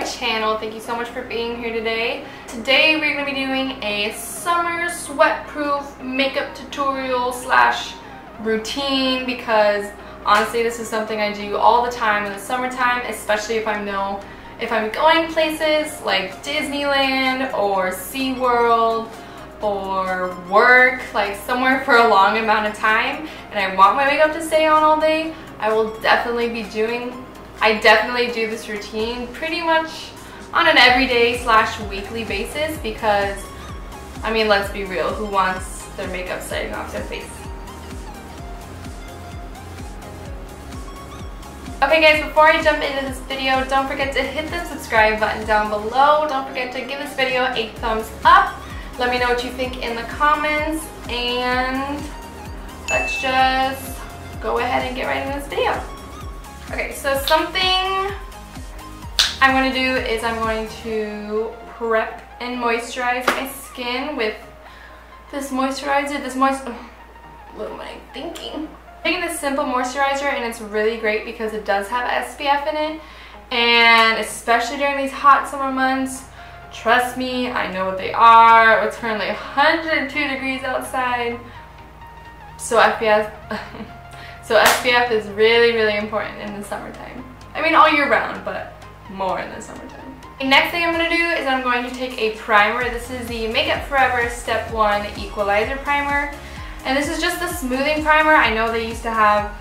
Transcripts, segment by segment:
channel. Thank you so much for being here today. Today we're going to be doing a summer sweat-proof makeup tutorial slash routine because honestly this is something I do all the time in the summertime, especially if I'm going places like Disneyland or SeaWorld or work, like somewhere for a long amount of time, and I want my makeup to stay on all day. I definitely do this routine pretty much on an everyday slash weekly basis because, I mean, let's be real, who wants their makeup staying off their face? Okay guys, before I jump into this video, don't forget to hit the subscribe button down below. Don't forget to give this video a thumbs up. Let me know what you think in the comments, and let's just go ahead and get right into this video. Okay, so something I'm going to do is I'm going to prep and moisturize my skin with this moisturizer. What am I thinking? I'm taking this simple moisturizer, and it's really great because it does have SPF in it, and especially during these hot summer months, trust me, I know what they are. It's currently 102 degrees outside, so SPF is really, really important in the summertime. I mean all year round, but more in the summertime. The next thing I'm going to do is I'm going to take a primer. This is the Makeup Forever Step 1 Equalizer Primer. And this is just a smoothing primer. I know they used to have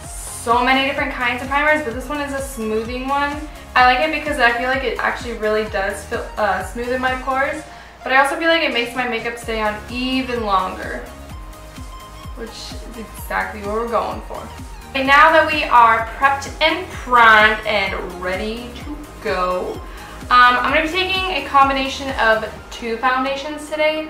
so many different kinds of primers, but this one is a smoothing one. I like it because I feel like it actually really does smoothen my pores, but I also feel like it makes my makeup stay on even longer, which is exactly what we're going for. Okay, now that we are prepped and primed and ready to go, I'm going to be taking a combination of two foundations today.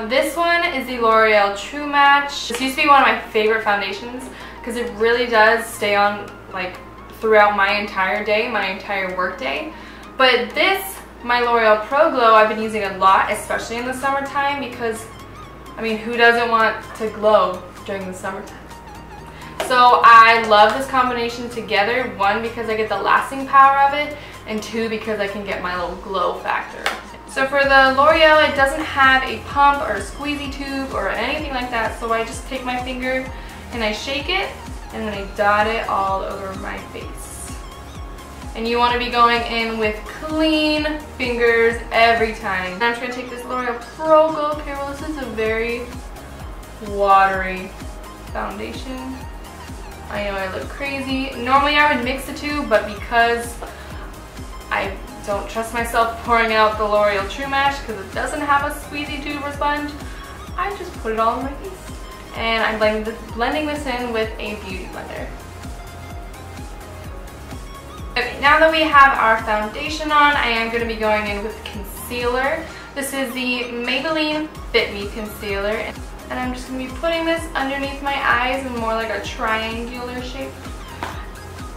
This one is the L'Oreal True Match. This used to be one of my favorite foundations because it really does stay on like throughout my entire day, my entire work day. But this, my L'Oreal Pro Glow, I've been using a lot, especially in the summertime because, I mean, who doesn't want to glow during the summertime? So I love this combination together. One, because I get the lasting power of it, and two, because I can get my little glow factor. So for the L'Oreal, it doesn't have a pump or a squeezy tube or anything like that, so I just take my finger and I shake it, and then I dot it all over my face. And you want to be going in with clean fingers every time. And I'm just going to take this L'Oreal Pro Glow Care. This is a very watery foundation. I know I look crazy. Normally I would mix the two, but because I don't trust myself pouring out the L'Oreal True Match because it doesn't have a squeezy tube or sponge, I just put it all on my face. And I'm blending this in with a beauty blender. Okay, now that we have our foundation on, I am going to be going in with concealer. This is the Maybelline Fit Me Concealer, and I'm just going to be putting this underneath my eyes in more like a triangular shape,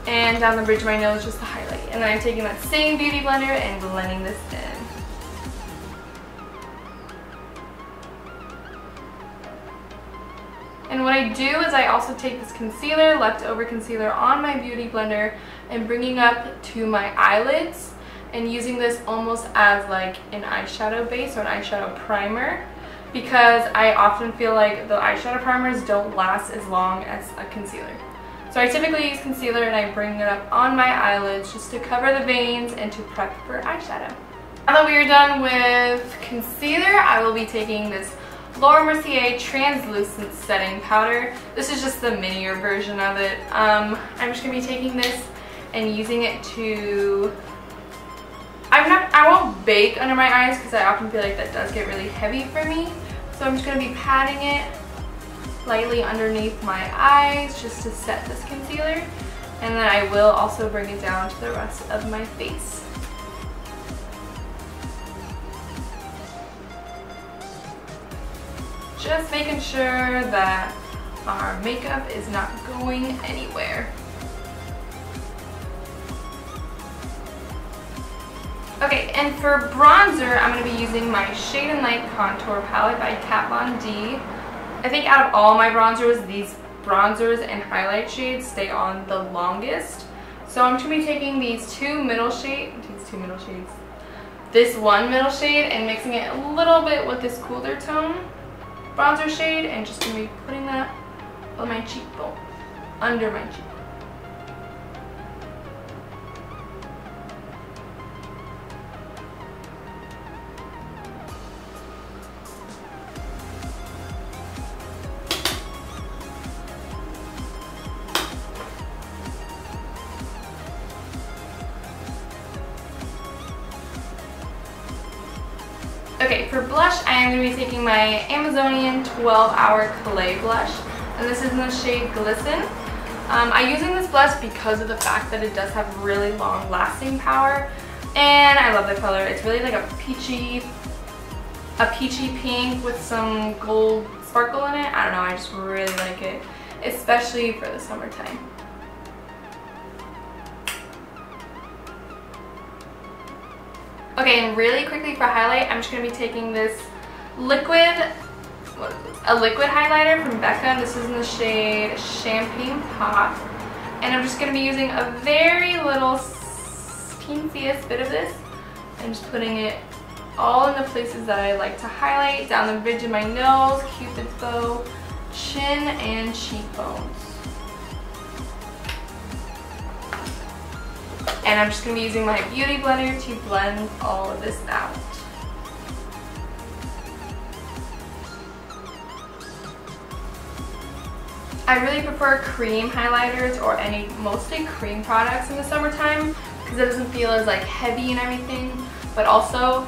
and down the bridge of my nose just to highlight. And then I'm taking that same beauty blender and blending this in. And what I do is I also take this concealer, leftover concealer on my beauty blender, and bringing up to my eyelids and using this almost as like an eyeshadow base or an eyeshadow primer, because I often feel like the eyeshadow primers don't last as long as a concealer. So I typically use concealer and I bring it up on my eyelids just to cover the veins and to prep for eyeshadow. Now that we are done with concealer, I will be taking this Mercier Translucent Setting Powder. This is just the minier version of it. I'm just going to be taking this and using it to... I won't bake under my eyes because I often feel like that does get really heavy for me. So I'm just going to be patting it lightly underneath my eyes just to set this concealer. And then I will also bring it down to the rest of my face. Just making sure that our makeup is not going anywhere. Okay, and for bronzer, I'm going to be using my Shade and Light Contour Palette by Kat Von D. I think out of all my bronzers, these bronzers and highlight shades stay on the longest. So I'm just going to be taking this one middle shade and mixing it a little bit with this cooler tone bronzer shade, and just going to be putting that on my cheekbone, under my cheekbone. Okay, for blush, I am going to be taking my Amazonian 12-Hour Clay Blush, and this is in the shade Glisten. I'm using this blush because of the fact that it does have really long lasting power, and I love the color. It's really like a peachy pink with some gold sparkle in it. I don't know, I just really like it, especially for the summertime. Okay, and really quickly for highlight, I'm just going to be taking this a liquid highlighter from Becca. This is in the shade Champagne Pop. And I'm just going to be using a very little teensiest bit of this and just putting it all in the places that I like to highlight, down the ridge of my nose, Cupid's bow, chin, and cheekbones. And I'm just going to be using my beauty blender to blend all of this out. I really prefer cream highlighters or mostly cream products in the summertime because it doesn't feel as like heavy and everything, but also,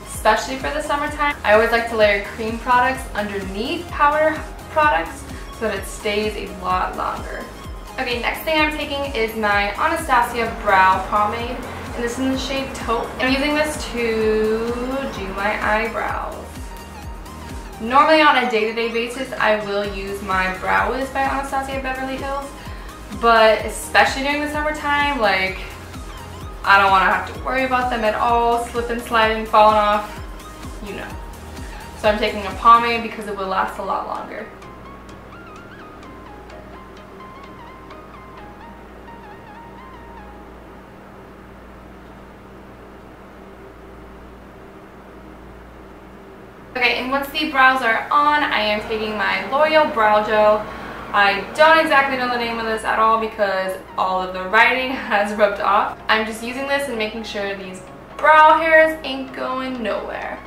especially for the summertime, I always like to layer cream products underneath powder products so that it stays a lot longer. Okay, next thing I'm taking is my Anastasia Brow Pomade, and this is in the shade Taupe. I'm using this to do my eyebrows. Normally on a day-to-day basis, I will use my Brow Wiz by Anastasia Beverly Hills, but especially during the summertime, like, I don't want to have to worry about them at all, slipping, sliding, falling off, you know. So I'm taking a pomade because it will last a lot longer. Okay, and once the brows are on, I am taking my L'Oreal Brow Gel. I don't exactly know the name of this at all because all of the writing has rubbed off. I'm just using this and making sure these brow hairs ain't going nowhere.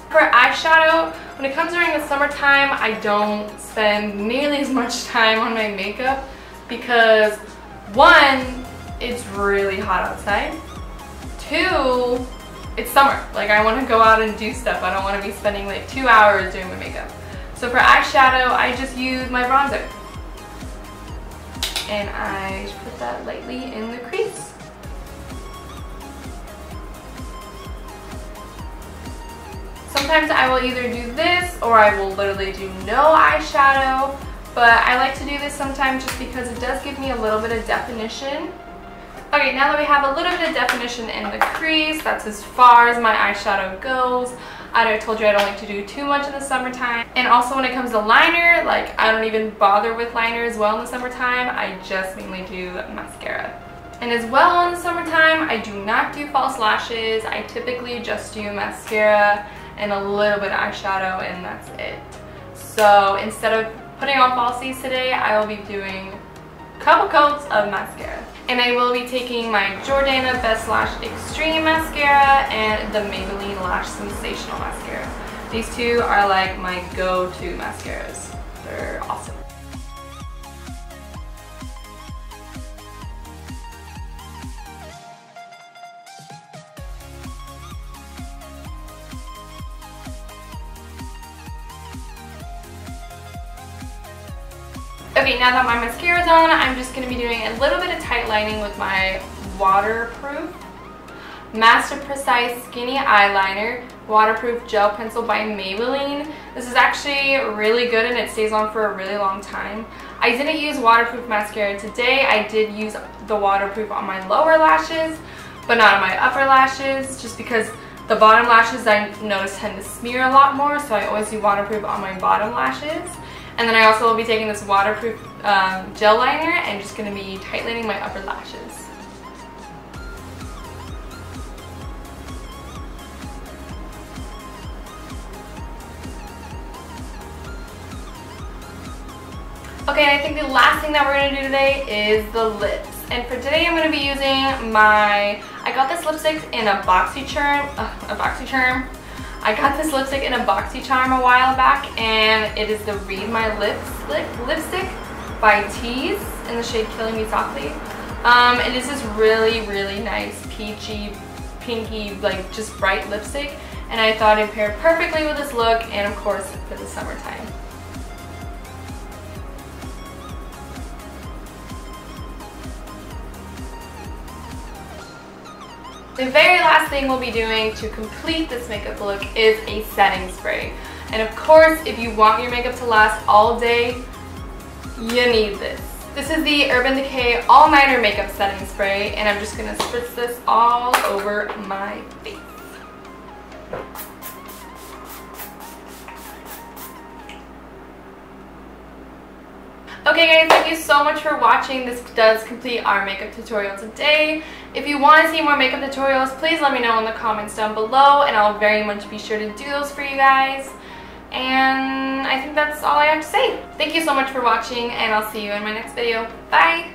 For eyeshadow, when it comes during the summertime, I don't spend nearly as much time on my makeup because, one, it's really hot outside. Two, it's summer. Like, I want to go out and do stuff. I don't want to be spending like 2 hours doing my makeup. So for eyeshadow, I just use my bronzer. And I just put that lightly in the crease. Sometimes I will either do this or I will literally do no eyeshadow, but I like to do this sometimes just because it does give me a little bit of definition. Okay, now that we have a little bit of definition in the crease, that's as far as my eyeshadow goes. I told you I don't like to do too much in the summertime. And also when it comes to liner, like, I don't even bother with liner as well in the summertime. I just mainly do mascara. And as well in the summertime, I do not do false lashes. I typically just do mascara and a little bit of eyeshadow, and that's it. So instead of putting on falsies today, I will be doing a couple coats of mascara. And I will be taking my Jordana Best Lash Extreme Mascara and the Maybelline Lash Sensational Mascara. These two are like my go-to mascaras. They're awesome. Okay, now that my mascara is on, I'm just going to be doing a little bit of tight lining with my waterproof Master Precise Skinny Eyeliner Waterproof Gel Pencil by Maybelline. This is actually really good and it stays on for a really long time. I didn't use waterproof mascara today. I did use the waterproof on my lower lashes, but not on my upper lashes, just because The bottom lashes I notice tend to smear a lot more, so I always do waterproof on my bottom lashes. And then I also will be taking this waterproof gel liner and just going to be tightening my upper lashes. Okay, and I think the last thing that we're going to do today is the lips. And for today I'm going to be using I got this lipstick in a BoxyCharm, I got this lipstick in a BoxyCharm a while back, and it is the Read My Lips lipstick by Tease in the shade Killing Me Softly. It is this really, really nice peachy, pinky, like just bright lipstick, and I thought it paired perfectly with this look and of course for the summertime. The very last thing we'll be doing to complete this makeup look is a setting spray. And of course, if you want your makeup to last all day, you need this. This is the Urban Decay All Nighter Makeup Setting Spray, and I'm just going to spritz this all over my face. Okay guys, thank you so much for watching. This does complete our makeup tutorial today. If you want to see more makeup tutorials, please let me know in the comments down below, and I'll very much be sure to do those for you guys. And I think that's all I have to say. Thank you so much for watching, and I'll see you in my next video. Bye!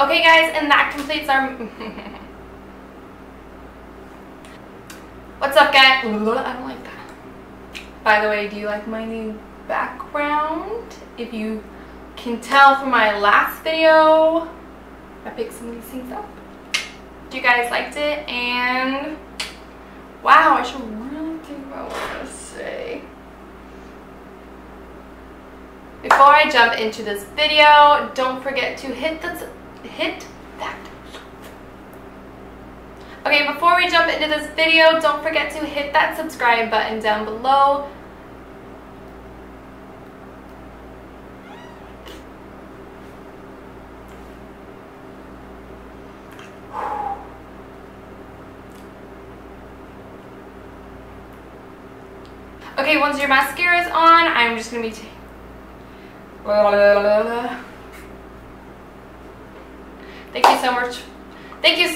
Okay guys, and that completes our... What's up guys? I don't like that. By the way, do you like my new background? If you can tell from my last video, I picked some of these things up. You guys liked it, and wow, I should really think about what I'm gonna say. Before I jump into this video, don't forget to hit that. Okay, before we jump into this video, don't forget to hit that subscribe button down below. Okay, once your mascara is on, I'm just going to be Thank you so much. Thank you.